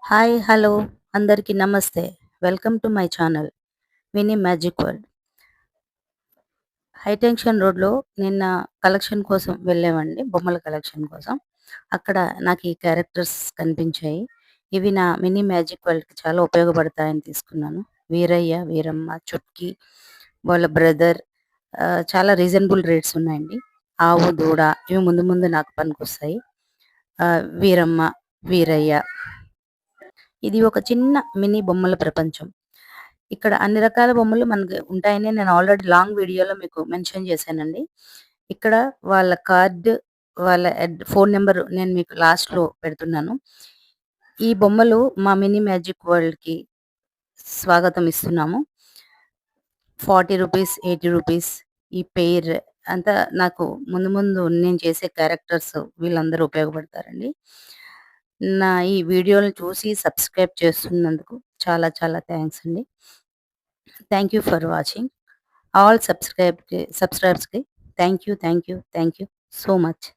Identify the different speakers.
Speaker 1: Hi hello అందరికీ నమస్తే. Welcome to my channel mini magic world. High tension రోడ్‌లో నిన్న కలెక్షన్ కోసం వెళ్ళామండి. బొమ్మల కలెక్షన్ కోసం. అక్కడ నాకు ఈ క్యారెక్టర్స్ కనిపించాయి. ఇవి నా మినీ మ్యాజిక్ వరల్డ్‌కి చాలా ఉపయోగపడతాయని తీసుకున్నాను. వీరయ్య, వీరమ్మ, చుట్కీ, వాళ్ళ బ్రదర్, చాలా రీజనబుల్ రేట్స్ ఉన్నాయండి. ఆవు, దూడ ఇవి ముందు ముందు నాకు పనికొస్తాయి. వీరమ్మ, వీరయ్య, ఇది ఒక చిన్న మినీ బొమ్మల ప్రపంచం. ఇక్కడ అన్ని రకాల బొమ్మలు మనకి ఉంటాయని నేను ఆల్రెడీ లాంగ్ వీడియోలో మీకు మెన్షన్ చేశానండి. ఇక్కడ వాళ్ళ కార్డ్, వాళ్ళ ఫోన్ నంబర్ నేను మీకు లాస్ట్‌లో పెడుతున్నాను. ఈ బొమ్మలు మా మినీ మ్యాజిక్ వరల్డ్‌కి స్వాగతం ఇస్తున్నాము. రూ. 40, రూ. 80 ఈ పెయిర్ అంతా నాకు ముందు ముందు నేను చేసే క్యారెక్టర్స్ వీళ్ళందరూ ఉపయోగపడతారండి. నా ఈ వీడియోలను చూసి సబ్స్క్రైబ్ చేస్తున్నందుకు చాలా చాలా థాంక్స్ అండి. Thank you for watching. All సబ్స్క్రైబ్స్‌కి thank you, thank you, thank you so much.